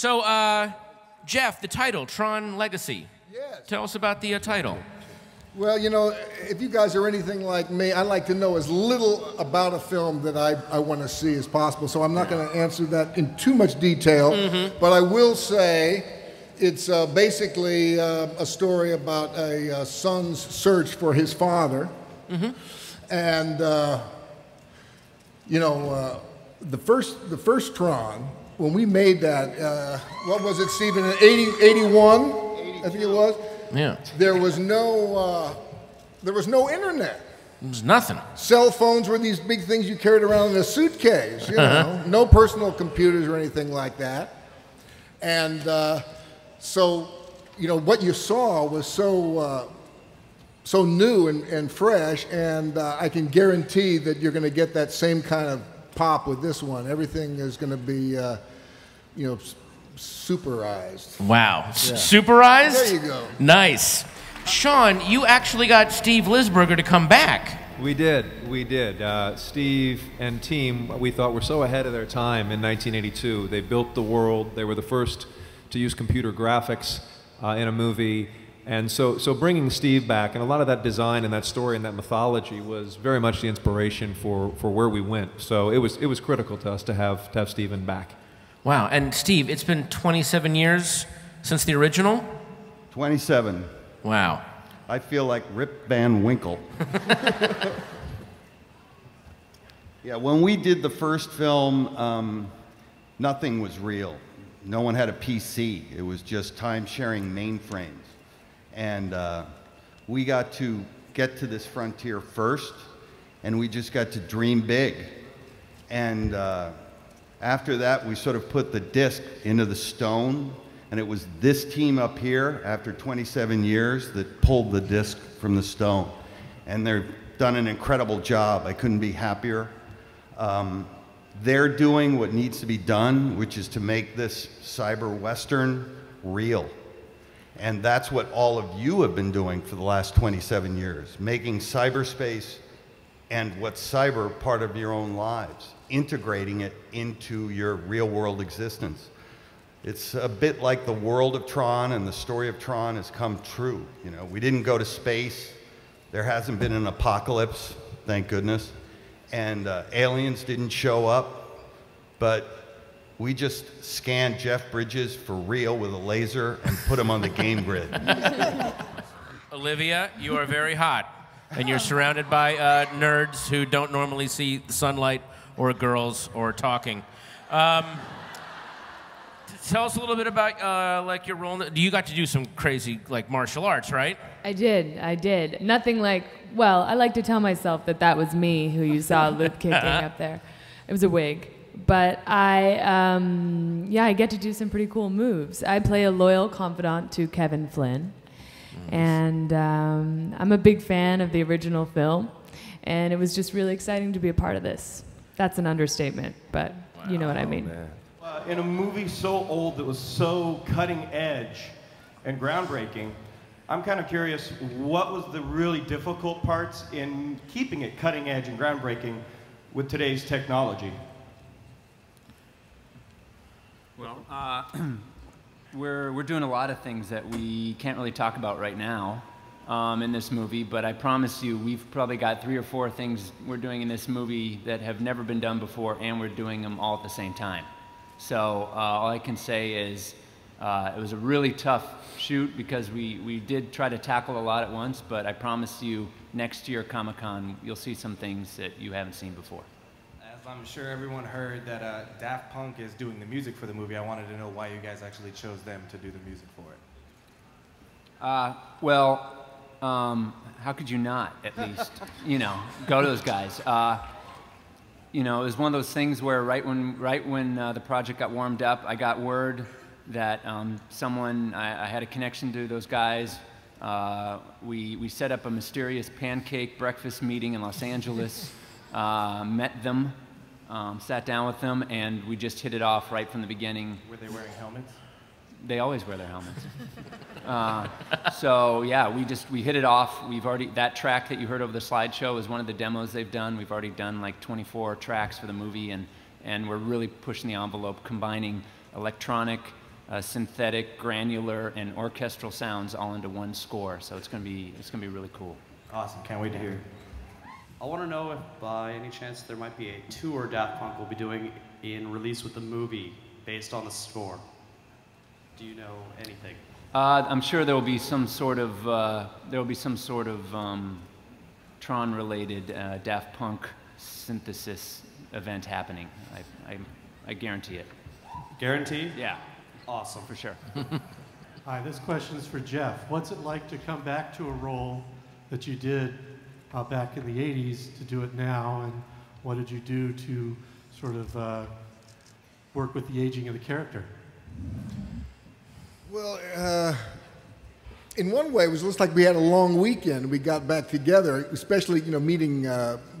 So, Jeff, the title, Tron Legacy. Yes. Tell us about the title. Well, you know, if you guys are anything like me, I like to know as little about a film that I want to see as possible. So I'm not going to answer that in too much detail. But I will say it's basically a story about a son's search for his father. And, you know, the first Tron, when we made that, what was it, Stephen, in 81, I think it was? Yeah. There was no internet. There's nothing. Cell phones were these big things you carried around in a suitcase, you know. No personal computers or anything like that. And so, you know, what you saw was so new and fresh, and I can guarantee that you're going to get that same kind of pop with this one. Everything is going to be, you know, superized. Wow. Yeah. Superized? There you go. Nice. Sean, you actually got Steve Lisberger to come back. We did. Steve and team, we thought, were so ahead of their time in 1982. They built the world. They were the first to use computer graphics in a movie. And so bringing Steve back, and a lot of that design and that story and that mythology was very much the inspiration for where we went. So it was critical to us to have Steven back. Wow. And Steve, it's been 27 years since the original? 27. Wow. I feel like Rip Van Winkle. Yeah, when we did the first film, nothing was real. No one had a PC. It was just time-sharing mainframes. And we got to get to this frontier first, and we just got to dream big. And after that, we sort of put the disc into the stone, and it was this team up here, after 27 years, that pulled the disc from the stone. And they've done an incredible job. I couldn't be happier. They're doing what needs to be done, which is to make this cyber western real. And that's what all of you have been doing for the last 27 years, making cyberspace and what's cyber part of your own lives, integrating it into your real-world existence. It's a bit like the world of Tron, and the story of Tron has come true. You know, we didn't go to space. There hasn't been an apocalypse, thank goodness. And aliens didn't show up, but we just scanned Jeff Bridges for real with a laser and put him on the game grid. Olivia, you are very hot, and you're surrounded by nerds who don't normally see sunlight or girls or talking. Tell us a little bit about like your role. You got to do some crazy like martial arts, right? I did. Nothing like, well, I like to tell myself that that was me who you saw lip kicking up there. It was a wig. But I get to do some pretty cool moves. I play a loyal confidant to Kevin Flynn. And I'm a big fan of the original film. And it was just really exciting to be a part of this. That's an understatement, but you know what I mean. In a movie so old that was so cutting edge and groundbreaking, I'm kind of curious, what was the really difficult parts in keeping it cutting edge and groundbreaking with today's technology? Well, we're doing a lot of things that we can't really talk about right now in this movie, but I promise you we've probably got 3 or 4 things we're doing in this movie that have never been done before, and we're doing them all at the same time. So all I can say is it was a really tough shoot because we did try to tackle a lot at once, but I promise you next year Comic-Con you'll see some things that you haven't seen before. As I'm sure everyone heard that Daft Punk is doing the music for the movie, I wanted to know why you guys actually chose them to do the music for it. Well, how could you not, at least, you know, go to those guys. You know, it was one of those things where right when the project got warmed up, I got word that I had a connection to those guys. We set up a mysterious pancake breakfast meeting in Los Angeles, met them, sat down with them, and we just hit it off right from the beginning. Were they wearing helmets? They always wear their helmets. So yeah, we hit it off. That track that you heard over the slideshow is one of the demos they've done. We've already done like 24 tracks for the movie, and we're really pushing the envelope, combining electronic synthetic, granular, and orchestral sounds all into one score. So it's gonna be really cool. Awesome. Can't wait to hear. I want to know if by any chance there might be a tour Daft Punk will be doing in release with the movie based on the score. Do you know anything? I'm sure there will be some sort of Tron-related Daft Punk synthesis event happening. I guarantee it. Guaranteed? Yeah, Awesome. for sure. Hi, this question is for Jeff. What's it like to come back to a role that you did back in the 80s to do it now, and what did you do to sort of work with the aging of the character? Well, in one way, it was just like we had a long weekend. We got back together, especially, meeting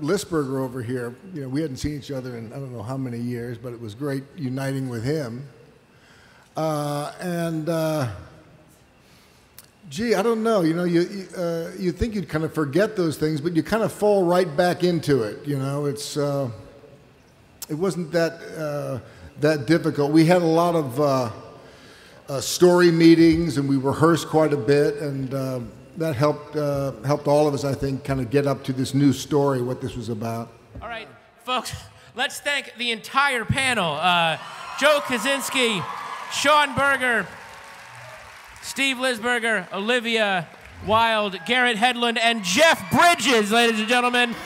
Lisberger over here. We hadn't seen each other in I don't know how many years, but it was great uniting with him. Gee, I don't know. You think you'd kind of forget those things, but you kind of fall right back into it. It wasn't that difficult. We had a lot of story meetings, and we rehearsed quite a bit, and that helped all of us, I think, kind of get up to this new story, what this was about. All right, folks, let's thank the entire panel. Joe Kosinski, Sean Berger, Steve Lisberger, Olivia Wilde, Garrett Hedlund, and Jeff Bridges, ladies and gentlemen.